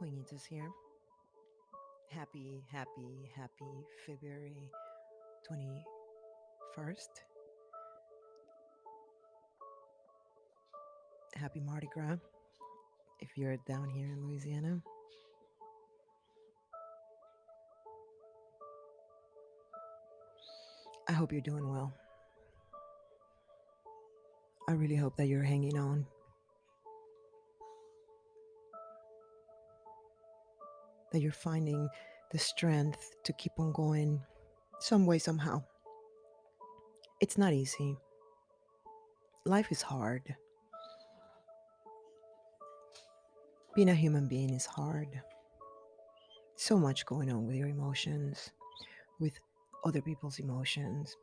Queenetus here. Happy February 21st. Happy Mardi Gras if you're down here in Louisiana. I hope you're doing well. I really hope that you're hanging on, that you're finding the strength to keep on going some way, somehow. It's not easy. Life is hard. Being a human being is hard. So much going on with your emotions, with other people's emotions.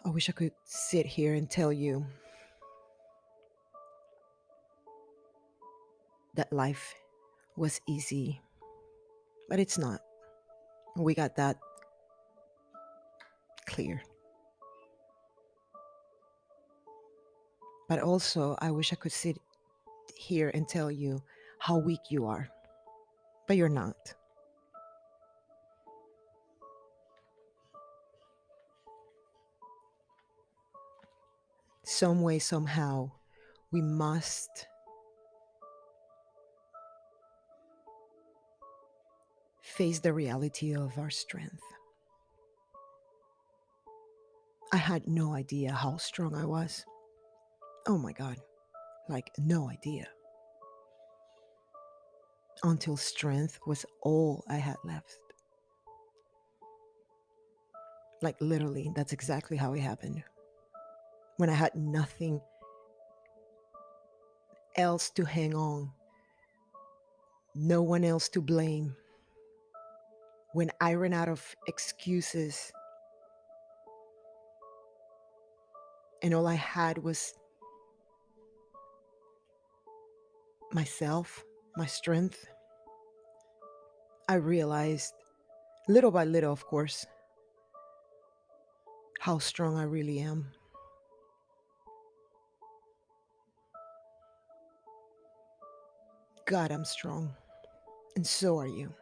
I wish I could sit here and tell you that life was easy, but it's not. We got that clear. But also, I wish I could sit here and tell you how weak you are, but you're not. Some way, somehow, we must face the reality of our strength. I had no idea how strong I was. Oh my God, like no idea. Until strength was all I had left. Like literally, that's exactly how it happened. When I had nothing else to hang on, no one else to blame. When I ran out of excuses and all I had was myself, my strength, I realized, little by little, of course, how strong I really am. God, I'm strong. And so are you.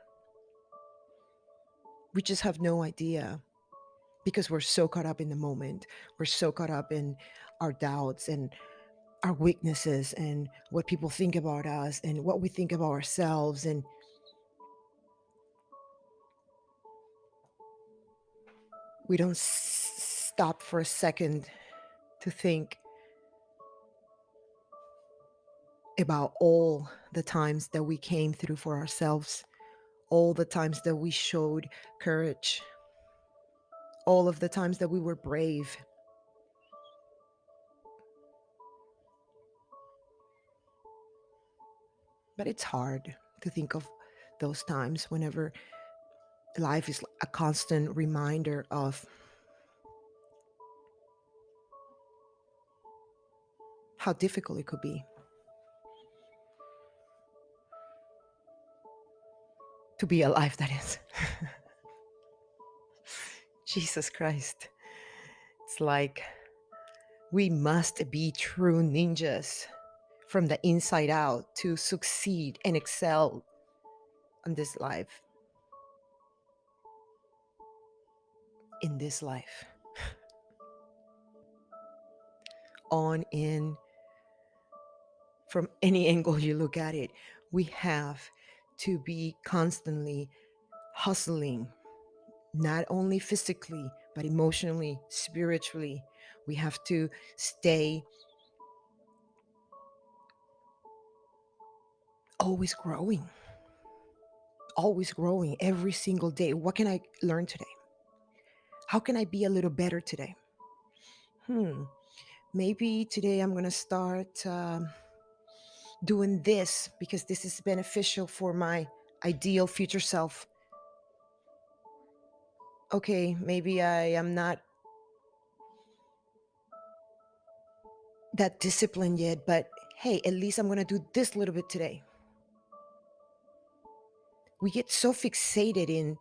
We just have no idea because we're so caught up in the moment. We're so caught up in our doubts and our weaknesses and what people think about us and what we think about ourselves. And we don't stop for a second to think about all the times that we came through for ourselves, all the times that we showed courage, all of the times that we were brave. But it's hard to think of those times whenever life is a constant reminder of how difficult it could be to be alive, that is. Jesus Christ. It's like we must be true ninjas from the inside out to succeed and excel in this life. In this life. On in from any angle you look at it, we have to be constantly hustling, not only physically, but emotionally, spiritually. We have to stay always growing every single day. What can I learn today? How can I be a little better today? Maybe today I'm going to start doing this because this is beneficial for my ideal future self. Okay, maybe I am not that disciplined yet, but hey, at least I'm going to do this little bit today. We get so fixated in,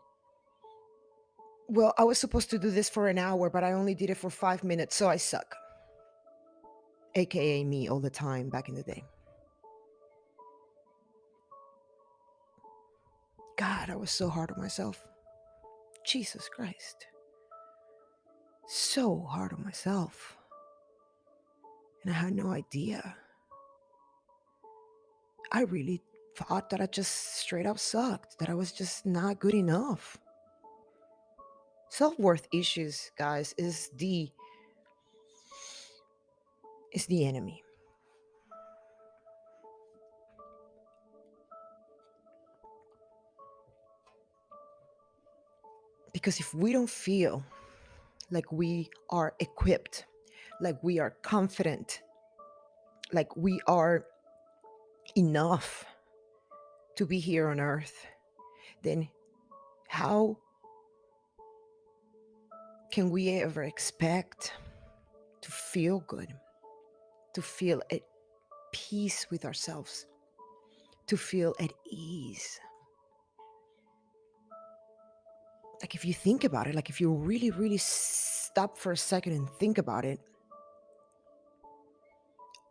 well, I was supposed to do this for an hour, but I only did it for 5 minutes, so I suck. AKA me all the time back in the day. God, I was so hard on myself. Jesus Christ. So hard on myself. And I had no idea. I really thought that I just straight up sucked, that I was just not good enough. Self-worth issues, guys, is the enemy. Because if we don't feel like we are equipped, like we are confident, like we are enough to be here on earth, then how can we ever expect to feel good, to feel at peace with ourselves, to feel at ease? Like, if you think about it, like if you really, really stop for a second and think about it,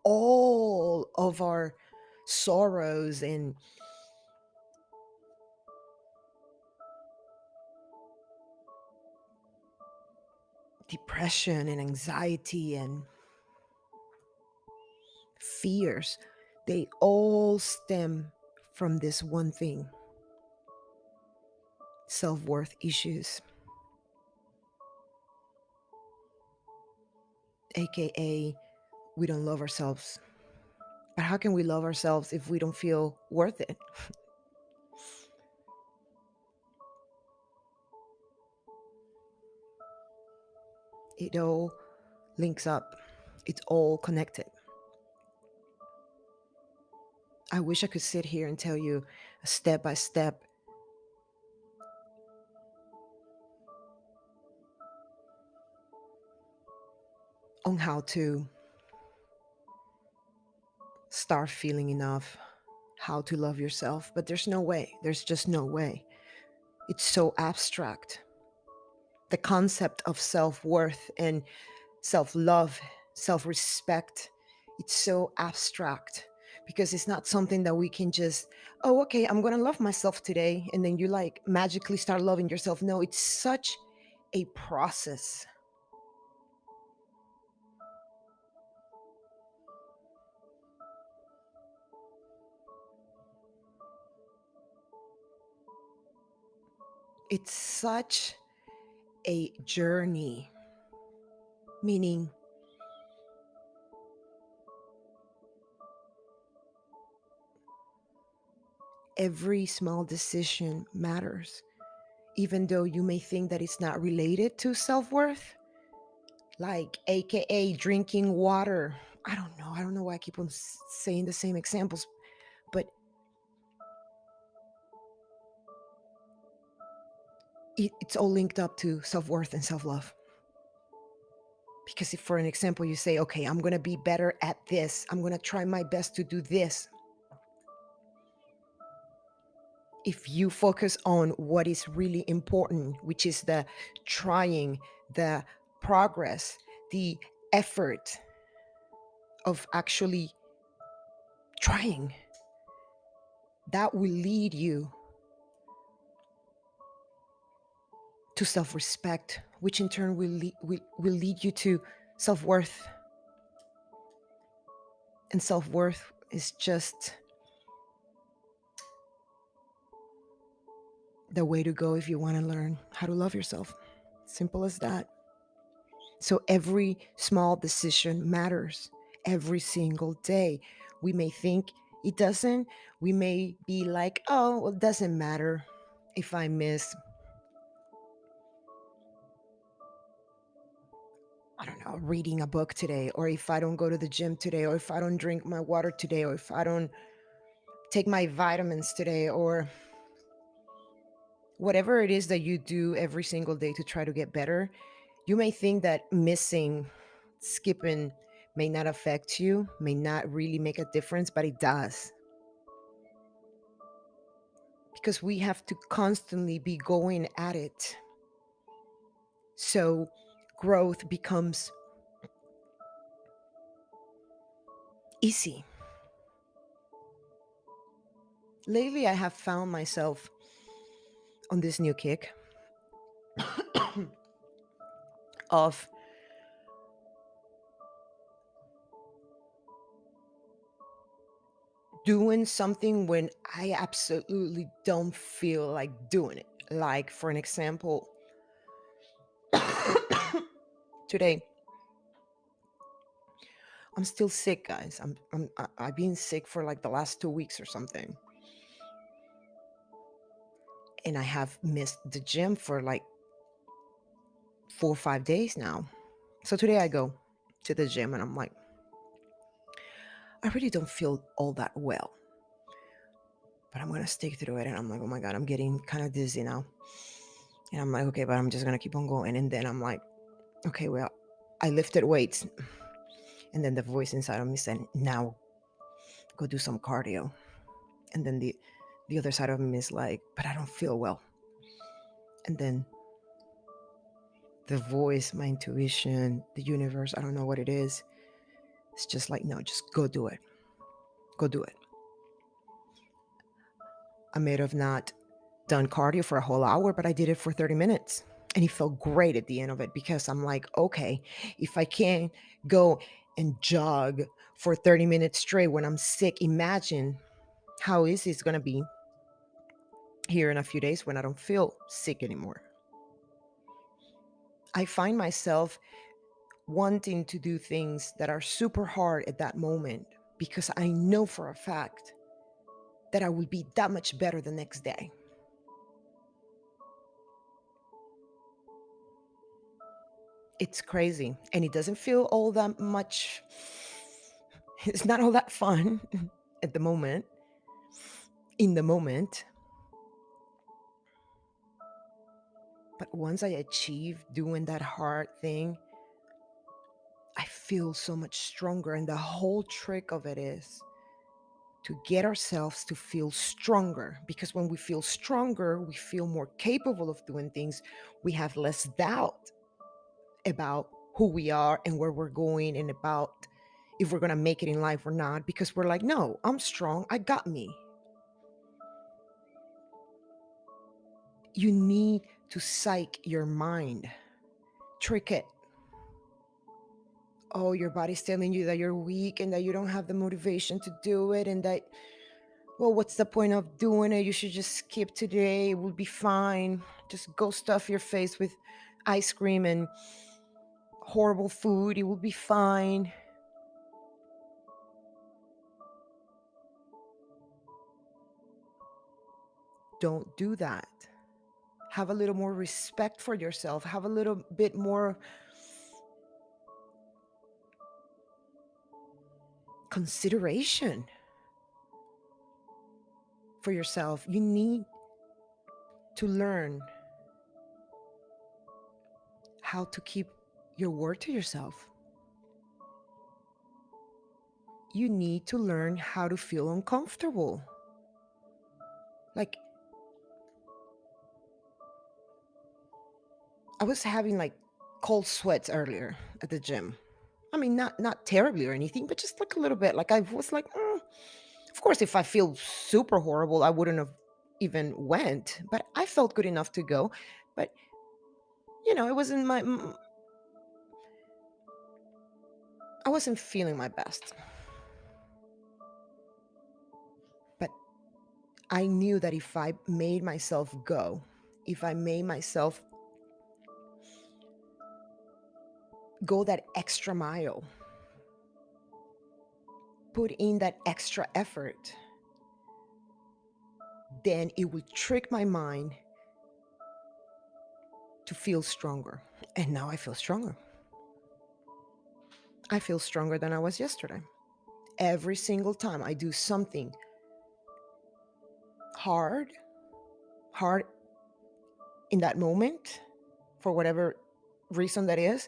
all of our sorrows and depression and anxiety and fears, they all stem from this one thing: self-worth issues, aka we don't love ourselves. But how can we love ourselves if we don't feel worth it? It all links up, it's all connected. I wish I could sit here and tell you a step by step on how to start feeling enough, how to love yourself, but there's no way. There's just no way. It's so abstract. The concept of self-worth and self-love, self-respect, it's so abstract because it's not something that we can just, oh, okay, I'm going to love myself today, and then you like magically start loving yourself. No, it's such a process. It's such a journey, meaning every small decision matters, even though you may think that it's not related to self-worth, like aka drinking water. I don't know why I keep on saying the same examples, but it's all linked up to self-worth and self-love. Because if, for an example, you say, okay, I'm going to be better at this, I'm going to try my best to do this. If you focus on what is really important, which is the trying, the progress, the effort of actually trying, that will lead you to self-respect, which in turn will lead you to self-worth. And self-worth is just the way to go if you want to learn how to love yourself. Simple as that. So every small decision matters every single day. We may think it doesn't. We may be like, oh, well, it doesn't matter if I miss, I don't know, reading a book today, or if I don't go to the gym today, or if I don't drink my water today, or if I don't take my vitamins today, or whatever it is that you do every single day to try to get better. You may think that missing, skipping may not affect you, may not really make a difference, but it does. Because we have to constantly be going at it. So growth becomes easy. Lately, I have found myself on this new kick of doing something when I absolutely don't feel like doing it. Like, for an example, today, I'm still sick, guys. I've been sick for like the last 2 weeks or something. And I have missed the gym for like 4 or 5 days now. So today I go to the gym and I'm like, I really don't feel all that well, but I'm going to stick through it. And I'm like, oh my God, I'm getting kind of dizzy now. And I'm like, okay, but I'm just going to keep on going. And then I'm like, okay, well, I lifted weights. And then the voice inside of me said, now go do some cardio. And then the other side of me is like, but I don't feel well. And then the voice, my intuition, the universe, I don't know what it is. It's just like, no, just go do it. Go do it. I may have not done cardio for a whole hour, but I did it for 30 minutes. And it felt great at the end of it because I'm like, okay, if I can go and jog for 30 minutes straight when I'm sick, imagine how easy it's going to be here in a few days when I don't feel sick anymore. I find myself wanting to do things that are super hard at that moment because I know for a fact that I will be that much better the next day. It's crazy. And it doesn't feel all that much. It's not all that fun at the moment, in the moment. But once I achieve doing that hard thing, I feel so much stronger. And the whole trick of it is to get ourselves to feel stronger, because when we feel stronger, we feel more capable of doing things. We have less doubt about who we are and where we're going and about if we're going to make it in life or not, because we're like, no, I'm strong. I got me. You need to psych your mind, trick it. Oh, your body's telling you that you're weak and that you don't have the motivation to do it, and that, well, what's the point of doing it? You should just skip today. It will be fine. Just go stuff your face with ice cream and horrible food. It will be fine. Don't do that. Have a little more respect for yourself. Have a little bit more consideration for yourself. You need to learn how to keep your word to yourself. You need to learn how to feel uncomfortable. Like, I was having like cold sweats earlier at the gym. I mean, not terribly or anything, but just like a little bit. Like I was like, of course, if I feel super horrible, I wouldn't have even went. But I felt good enough to go. But it wasn't I wasn't feeling my best. But I knew that if I made myself go, if I made myself go that extra mile, put in that extra effort, then it would trick my mind to feel stronger. And now I feel stronger. I feel stronger than I was yesterday. Every single time I do something hard in that moment, for whatever reason that is,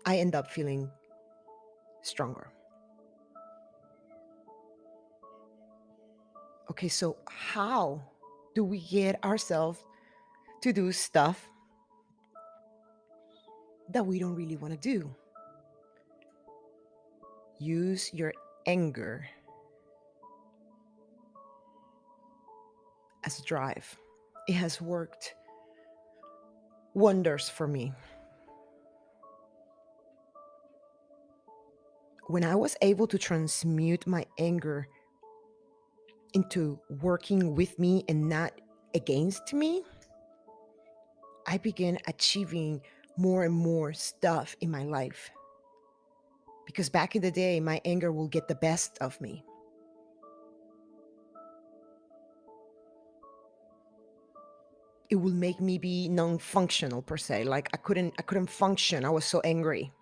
I end up feeling stronger. Okay, so how do we get ourselves to do stuff that we don't really want to do? Use your anger as a drive. It has worked wonders for me. When I was able to transmute my anger into working with me and not against me, I began achieving more and more stuff in my life. Because back in the day, my anger will get the best of me. It will make me be non-functional per se. Like I couldn't function. I was so angry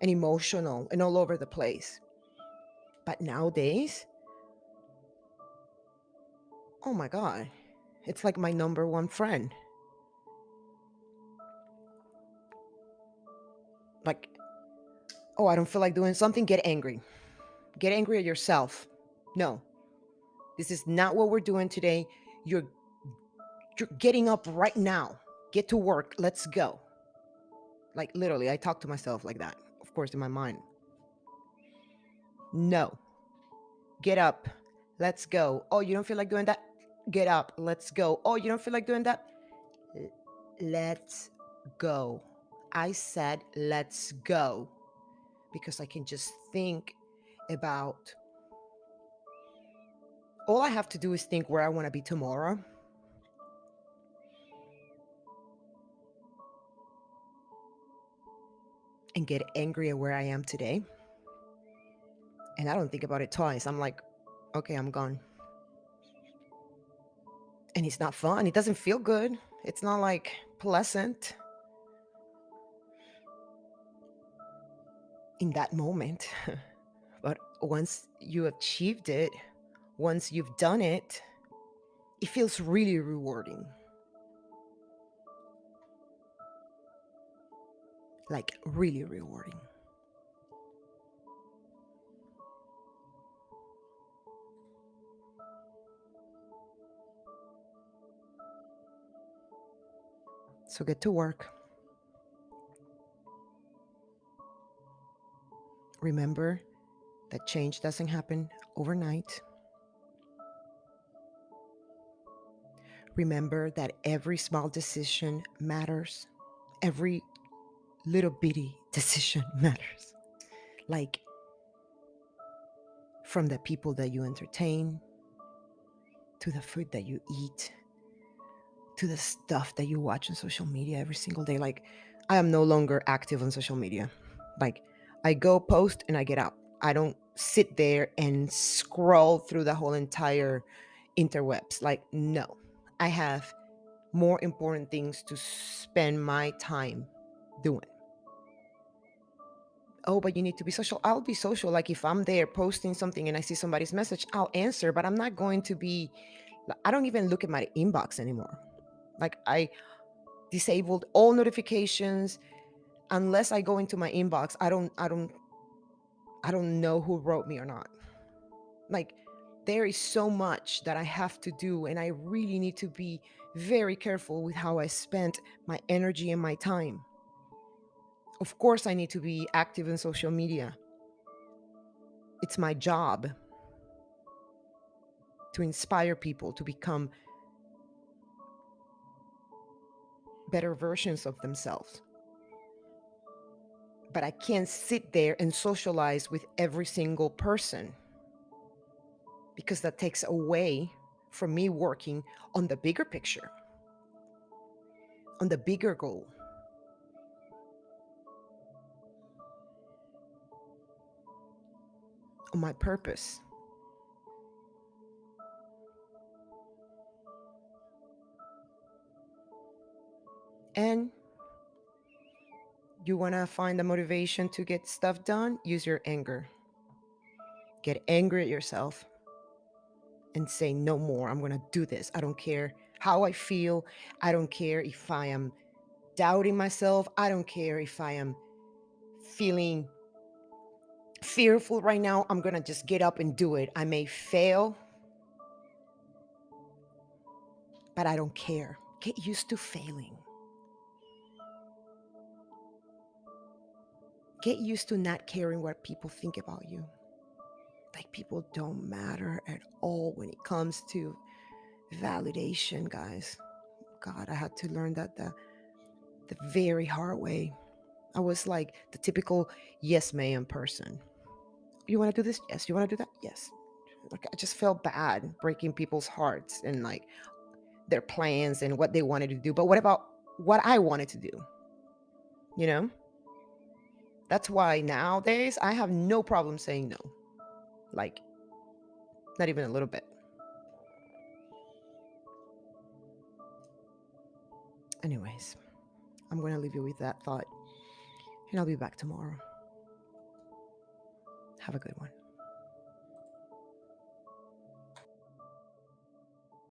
and emotional and all over the place. But nowadays, oh my God, it's like my number one friend. Like, oh, I don't feel like doing something, get angry. Get angry at yourself. No, this is not what we're doing today. You're you're getting up right now. Get to work. Let's go. Like literally, I talk to myself like that. Of course, in my mind. No. Get up. Let's go. Oh, you don't feel like doing that? Get up. Let's go. Oh, you don't feel like doing that? L- Let's go. I said, let's go. Because I can just think about all I have to do is think where I want to be tomorrow. And get angry at where I am today. And I don't think about it twice. I'm like, okay, I'm gone. And it's not fun. It doesn't feel good. It's not like pleasant in that moment. But once you achieved it, once you've done it, it feels really rewarding. Like really rewarding. So get to work. Remember that change doesn't happen overnight. Remember that every small decision matters. Every little bitty decision matters. Like from the people that you entertain, to the food that you eat, to the stuff that you watch on social media every single day. Like, I am no longer active on social media. Like, I go post and I get out. I don't sit there and scroll through the whole entire interwebs. Like, no, I have more important things to spend my time doing. Oh, but you need to be social. I'll be social. Like, if I'm there posting something and I see somebody's message, I'll answer, but I'm not going to be, I don't even look at my inbox anymore. Like, I disabled all notifications. Unless I go into my inbox, I don't know who wrote me or not. Like, there is so much that I have to do, and I really need to be very careful with how I spend my energy and my time. Of course, I need to be active in social media. It's my job to inspire people to become better versions of themselves. But I can't sit there and socialize with every single person, because that takes away from me working on the bigger picture, on the bigger goal, on my purpose. And you want to find the motivation to get stuff done? Use your anger. Get angry at yourself and say, no more. I'm going to do this. I don't care how I feel. I don't care if I am doubting myself. I don't care if I am feeling fearful right now. I'm going to just get up and do it. I may fail, but I don't care. Get used to failing. Get used to not caring what people think about you. Like, people don't matter at all when it comes to validation, guys. God, I had to learn that the very hard way. I was like the typical yes ma'am person. You want to do this? Yes. You want to do that? Yes. Like I just felt bad breaking people's hearts and like their plans and what they wanted to do. But what about what I wanted to do? You know? That's why nowadays I have no problem saying no. Like, not even a little bit. Anyways, I'm going to leave you with that thought, and I'll be back tomorrow. Have a good one.